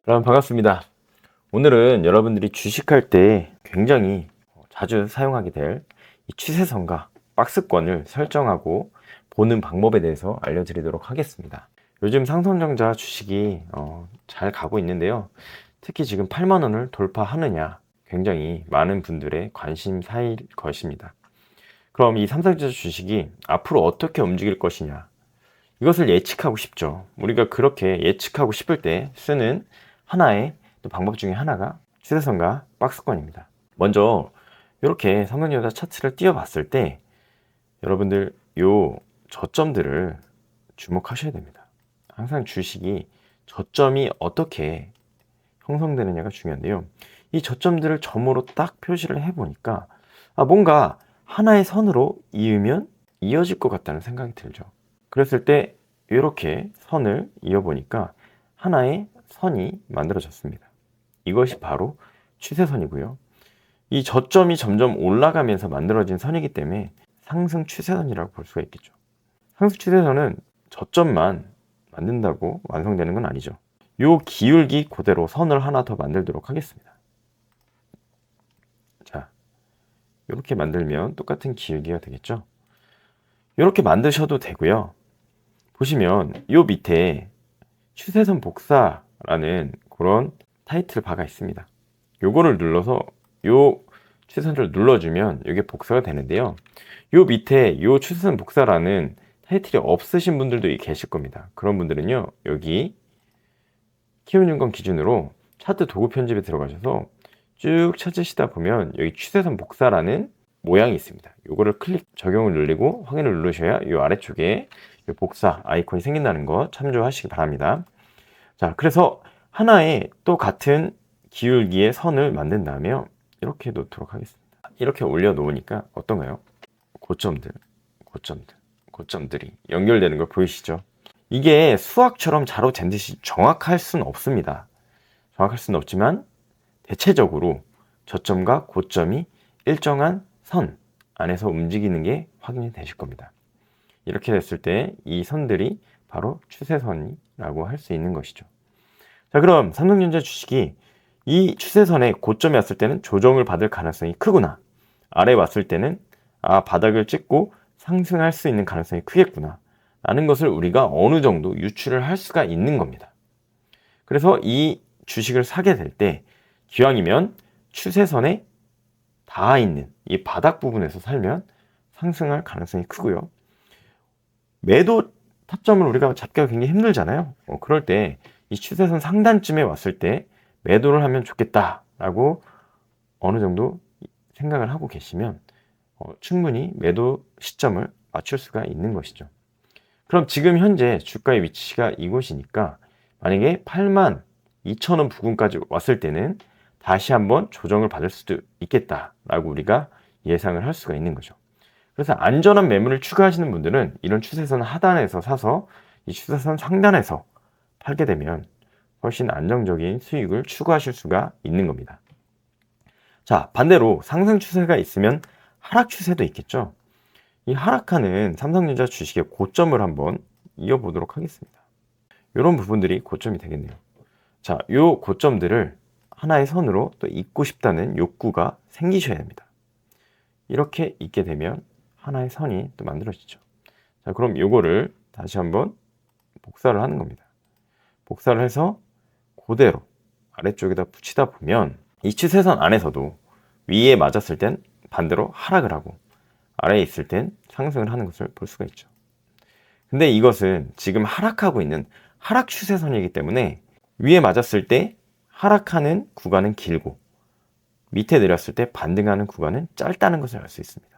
여러분 반갑습니다. 오늘은 여러분들이 주식할 때 굉장히 자주 사용하게 될 이 추세선과 박스권을 설정하고 보는 방법에 대해서 알려드리도록 하겠습니다. 요즘 상성전자 주식이 잘 가고 있는데요. 특히 지금 8만 원을 돌파하느냐 굉장히 많은 분들의 관심사일 것입니다. 그럼 이 삼성전자 주식이 앞으로 어떻게 움직일 것이냐, 이것을 예측하고 싶죠. 우리가 그렇게 예측하고 싶을 때 쓰는 하나의 또 방법 중에 하나가 추세선과 박스권입니다. 먼저 이렇게 삼성전자 차트를 띄워봤을 때 여러분들 요 저점들을 주목하셔야 됩니다. 항상 주식이 저점이 어떻게 형성되느냐가 중요한데요. 이 저점들을 점으로 딱 표시를 해보니까 뭔가 하나의 선으로 이으면 이어질 것 같다는 생각이 들죠. 그랬을 때 이렇게 선을 이어보니까 하나의 선이 만들어졌습니다. 이것이 바로 추세선이고요. 이 저점이 점점 올라가면서 만들어진 선이기 때문에 상승 추세선이라고 볼 수가 있겠죠. 상승 추세선은 저점만 만든다고 완성되는 건 아니죠. 요 기울기 그대로 선을 하나 더 만들도록 하겠습니다. 자, 이렇게 만들면 똑같은 기울기가 되겠죠. 이렇게 만드셔도 되고요. 보시면 요 밑에 추세선 복사라는 그런 타이틀 바가 있습니다. 요거를 눌러서 요 추세선을 눌러주면 이게 복사가 되는데요. 요 밑에 요 추세선 복사라는 타이틀이 없으신 분들도 계실 겁니다. 그런 분들은요, 여기 키움증권 기준으로 차트 도구 편집에 들어가셔서 쭉 찾으시다 보면 여기 추세선 복사라는 모양이 있습니다. 요거를 클릭 적용을 누르고 확인을 누르셔야 요 아래쪽에 요 복사 아이콘이 생긴다는 거 참조하시기 바랍니다. 자, 그래서 하나의 또 같은 기울기의 선을 만든 다음에 이렇게 놓도록 하겠습니다. 이렇게 올려 놓으니까 어떤가요? 고점들이 연결되는 걸 보이시죠? 이게 수학처럼 자로 잰 듯이 정확할 수는 없습니다. 정확할 수는 없지만 대체적으로 저점과 고점이 일정한 선 안에서 움직이는 게 확인이 되실 겁니다. 이렇게 됐을 때 이 선들이 바로 추세선이라고 할 수 있는 것이죠. 자, 그럼 삼성전자 주식이 이 추세선의 고점에 왔을 때는 조정을 받을 가능성이 크구나, 아래 왔을 때는 바닥을 찍고 상승할 수 있는 가능성이 크겠구나 라는 것을 우리가 어느 정도 유추를 할 수가 있는 겁니다. 그래서 이 주식을 사게 될 때 기왕이면 추세선에 닿아 있는 이 바닥 부분에서 살면 상승할 가능성이 크고요. 매도 타점을 우리가 잡기가 굉장히 힘들잖아요. 그럴 때 이 추세선 상단쯤에 왔을 때 매도를 하면 좋겠다라고 어느 정도 생각을 하고 계시면 충분히 매도 시점을 맞출 수가 있는 것이죠. 그럼 지금 현재 주가의 위치가 이곳이니까 만약에 82,000원 부근까지 왔을 때는 다시 한번 조정을 받을 수도 있겠다라고 우리가 예상을 할 수가 있는 거죠. 그래서 안전한 매물을 추가하시는 분들은 이런 추세선 하단에서 사서 이 추세선 상단에서 팔게 되면 훨씬 안정적인 수익을 추구하실 수가 있는 겁니다. 자, 반대로 상승 추세가 있으면 하락 추세도 있겠죠. 이 하락하는 삼성전자 주식의 고점을 한번 이어보도록 하겠습니다. 이런 부분들이 고점이 되겠네요. 자, 이 고점들을 하나의 선으로 또 잇고 싶다는 욕구가 생기셔야 됩니다. 이렇게 잇게 되면 하나의 선이 또 만들어지죠. 자, 그럼 요거를 다시 한번 복사를 하는 겁니다. 복사를 해서 그대로 아래쪽에다 붙이다 보면 이 추세선 안에서도 위에 맞았을 땐 반대로 하락을 하고 아래에 있을 땐 상승을 하는 것을 볼 수가 있죠. 근데 이것은 지금 하락하고 있는 하락 추세선이기 때문에 위에 맞았을 때 하락하는 구간은 길고 밑에 내렸을 때 반등하는 구간은 짧다는 것을 알 수 있습니다.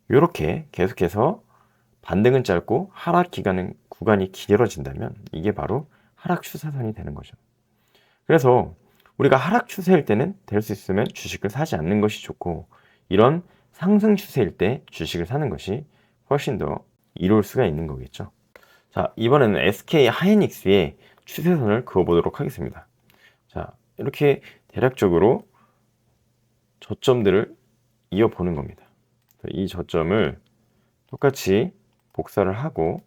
이렇게 계속해서 반등은 짧고 하락 구간이 길어진다면 이게 바로 하락 추세선이 되는 거죠. 그래서 우리가 하락 추세일 때는 될 수 있으면 주식을 사지 않는 것이 좋고, 이런 상승 추세일 때 주식을 사는 것이 훨씬 더 이로울 수가 있는 거겠죠. 자, 이번에는 SK 하이닉스의 추세선을 그어보도록 하겠습니다. 자, 이렇게 대략적으로 저점들을 이어보는 겁니다. 이 저점을 똑같이 복사를 하고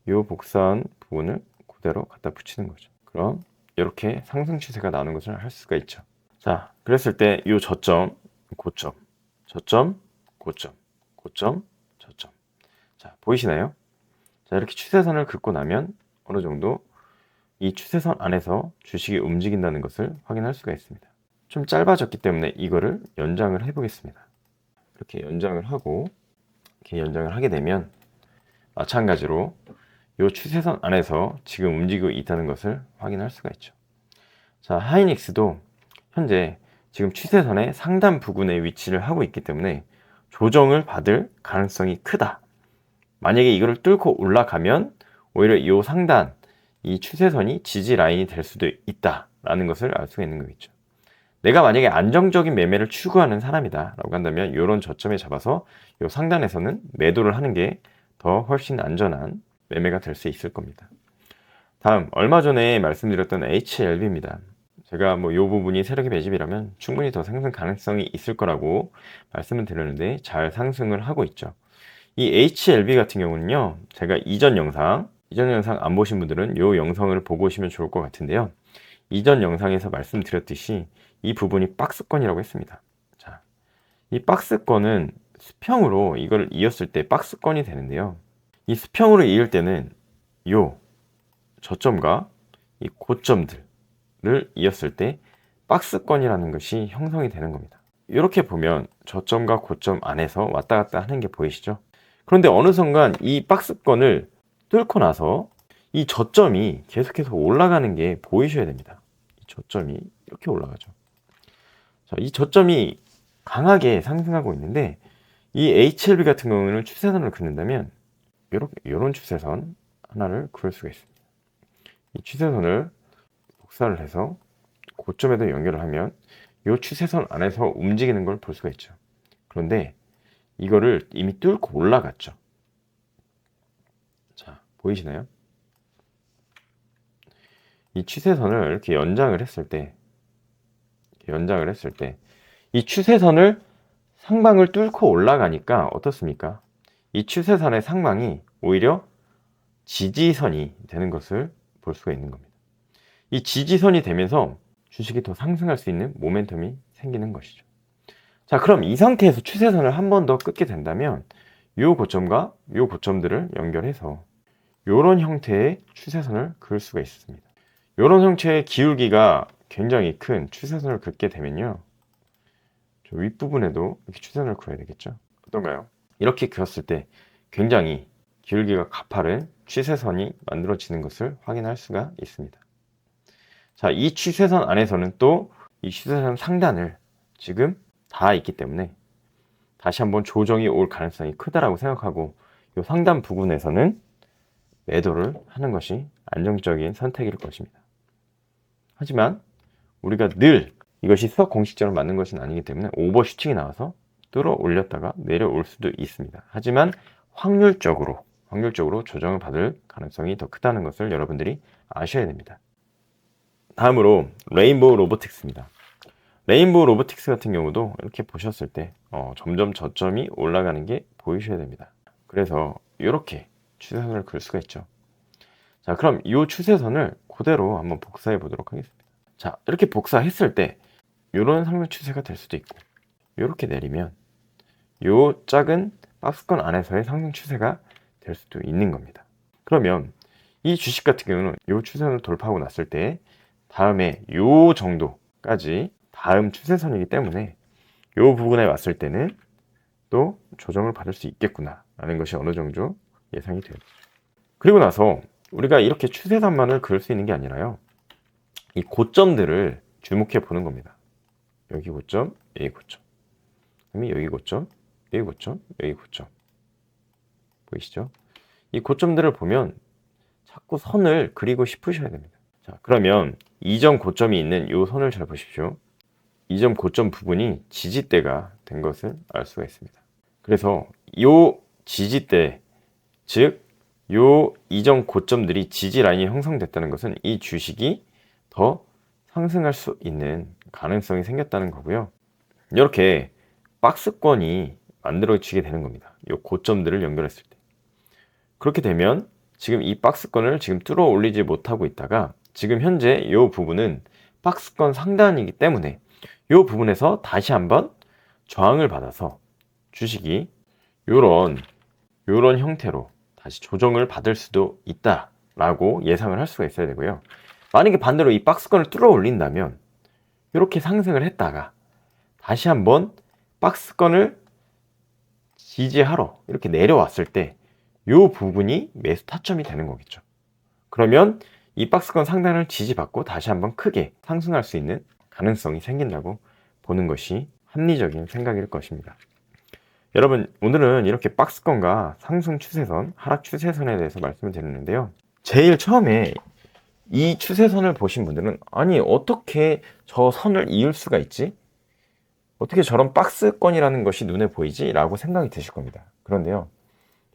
이 복사한 부분을 그대로 갖다 붙이는 거죠. 그럼 이렇게 상승 추세가 나오는 것을 할 수가 있죠. 자, 그랬을 때 이 저점, 고점, 저점, 고점, 고점, 저점. 자, 보이시나요? 자, 이렇게 추세선을 긋고 나면 어느 정도 이 추세선 안에서 주식이 움직인다는 것을 확인할 수가 있습니다. 좀 짧아졌기 때문에 이거를 연장을 해 보겠습니다. 이렇게 연장을 하고, 이렇게 연장을 하게 되면 마찬가지로 이 추세선 안에서 지금 움직이고 있다는 것을 확인할 수가 있죠. 자, 하이닉스도 현재 지금 추세선의 상단 부근에 위치를 하고 있기 때문에 조정을 받을 가능성이 크다. 만약에 이거를 뚫고 올라가면 오히려 이 상단, 이 추세선이 지지 라인이 될 수도 있다라는 것을 알 수가 있는 거겠죠. 내가 만약에 안정적인 매매를 추구하는 사람이다 라고 한다면 이런 저점에 잡아서 이 상단에서는 매도를 하는 게 더 훨씬 안전한 매매가 될 수 있을 겁니다. 다음, 얼마 전에 말씀드렸던 HLB입니다. 제가 이 부분이 세력의 매집이라면 충분히 더 상승 가능성이 있을 거라고 말씀을 드렸는데 잘 상승을 하고 있죠. 이 HLB 같은 경우는요, 제가 이전 영상 안 보신 분들은 이 영상을 보고 오시면 좋을 것 같은데요. 이전 영상에서 말씀드렸듯이 이 부분이 박스권이라고 했습니다. 자, 이 박스권은 수평으로 이걸 이었을 때 박스권이 되는데요. 이 수평으로 이을 때는 요 저점과 이 고점들을 이었을 때 박스권이라는 것이 형성이 되는 겁니다. 이렇게 보면 저점과 고점 안에서 왔다 갔다 하는 게 보이시죠? 그런데 어느 순간 이 박스권을 뚫고 나서 이 저점이 계속해서 올라가는 게 보이셔야 됩니다. 이 저점이 이렇게 올라가죠. 자, 이 저점이 강하게 상승하고 있는데 이 HLB 같은 경우는 추세선을 긋는다면 이런 추세선 하나를 그을 수가 있습니다. 이 추세선을 복사를 해서 고점에도 연결을 하면 이 추세선 안에서 움직이는 걸 볼 수가 있죠. 그런데 이거를 이미 뚫고 올라갔죠. 자, 보이시나요? 이 추세선을 이렇게 연장을 했을 때 이 추세선을 상방을 뚫고 올라가니까 어떻습니까? 이 추세선의 상방이 오히려 지지선이 되는 것을 볼 수가 있는 겁니다. 이 지지선이 되면서 주식이 더 상승할 수 있는 모멘텀이 생기는 것이죠. 자, 그럼 이 상태에서 추세선을 한 번 더 끊게 된다면 이 고점과 이 고점들을 연결해서 이런 형태의 추세선을 그을 수가 있습니다. 이런 형태의 기울기가 굉장히 큰 추세선을 긋게 되면요, 저 윗부분에도 이렇게 추세선을 그어야 되겠죠. 어떤가요? 이렇게 그었을 때 굉장히 기울기가 가파른 추세선이 만들어지는 것을 확인할 수가 있습니다. 자, 이 추세선 안에서는 또 이 추세선 상단을 지금 닿아 있기 때문에 다시 한번 조정이 올 가능성이 크다라고 생각하고 이 상단 부분에서는 매도를 하는 것이 안정적인 선택일 것입니다. 하지만 우리가 늘 이것이 수학 공식적으로 맞는 것은 아니기 때문에 오버슈팅이 나와서 뚫어 올렸다가 내려올 수도 있습니다. 하지만 확률적으로 조정을 받을 가능성이 더 크다는 것을 여러분들이 아셔야 됩니다. 다음으로 레인보우 로보틱스입니다. 레인보우 로보틱스 같은 경우도 이렇게 보셨을 때 점점 저점이 올라가는 게 보이셔야 됩니다. 그래서 이렇게 추세선을 그을 수가 있죠. 자, 그럼 이 추세선을 그대로 한번 복사해 보도록 하겠습니다. 자, 이렇게 복사했을 때 이런 상승 추세가 될 수도 있고, 이렇게 내리면 이 작은 박스권 안에서의 상승 추세가 될 수도 있는 겁니다. 그러면 이 주식 같은 경우는 이 추세선을 돌파하고 났을 때 다음에 이 정도까지 다음 추세선이기 때문에 이 부분에 왔을 때는 또 조정을 받을 수 있겠구나 라는 것이 어느 정도 예상이 돼요. 그리고 나서 우리가 이렇게 추세선만을 그을 수 있는 게 아니라요, 이 고점들을 주목해 보는 겁니다. 여기 고점, 여기 고점, 그다음에 여기 고점, 여기 고점, 여기 고점. 보이시죠? 이 고점들을 보면 자꾸 선을 그리고 싶으셔야 됩니다. 자, 그러면 이전 고점이 있는 이 선을 잘 보십시오. 이전 고점 부분이 지지대가 된 것을 알 수가 있습니다. 그래서 이 지지대, 즉 요 이전 고점들이 지지 라인이 형성됐다는 것은 이 주식이 더 상승할 수 있는 가능성이 생겼다는 거고요. 이렇게 박스권이 만들어지게 되는 겁니다. 이 고점들을 연결했을 때. 그렇게 되면 지금 이 박스권을 지금 뚫어 올리지 못하고 있다가 지금 현재 이 부분은 박스권 상단이기 때문에 이 부분에서 다시 한번 저항을 받아서 주식이 요런 형태로 다시 조정을 받을 수도 있다라고 예상을 할 수가 있어야 되고요. 만약에 반대로 이 박스권을 뚫어 올린다면 이렇게 상승을 했다가 다시 한번 박스권을 지지하러 이렇게 내려왔을 때 이 부분이 매수 타점이 되는 거겠죠. 그러면 이 박스권 상단을 지지받고 다시 한번 크게 상승할 수 있는 가능성이 생긴다고 보는 것이 합리적인 생각일 것입니다. 여러분, 오늘은 이렇게 박스권과 상승 추세선, 하락 추세선에 대해서 말씀을 드렸는데요. 제일 처음에 이 추세선을 보신 분들은 아니 어떻게 저 선을 이을 수가 있지? 어떻게 저런 박스권이라는 것이 눈에 보이지? 라고 생각이 드실 겁니다. 그런데요,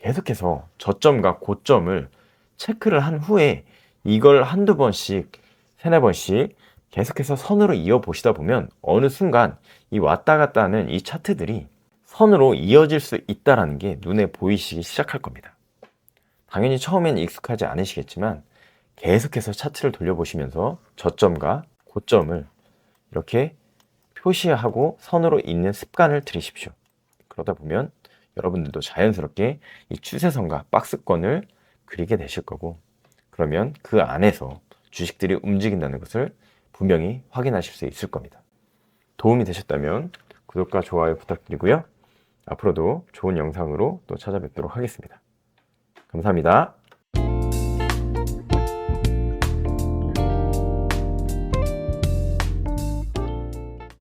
계속해서 저점과 고점을 체크를 한 후에 이걸 한두 번씩, 세네 번씩 계속해서 선으로 이어 보시다 보면 어느 순간 이 왔다 갔다 하는 이 차트들이 선으로 이어질 수 있다는 게 눈에 보이시기 시작할 겁니다. 당연히 처음엔 익숙하지 않으시겠지만 계속해서 차트를 돌려보시면서 저점과 고점을 이렇게 표시하고 선으로 잇는 습관을 들이십시오. 그러다 보면 여러분들도 자연스럽게 이 추세선과 박스권을 그리게 되실 거고, 그러면 그 안에서 주식들이 움직인다는 것을 분명히 확인하실 수 있을 겁니다. 도움이 되셨다면 구독과 좋아요 부탁드리고요. 앞으로도 좋은 영상으로 또 찾아뵙도록 하겠습니다. 감사합니다.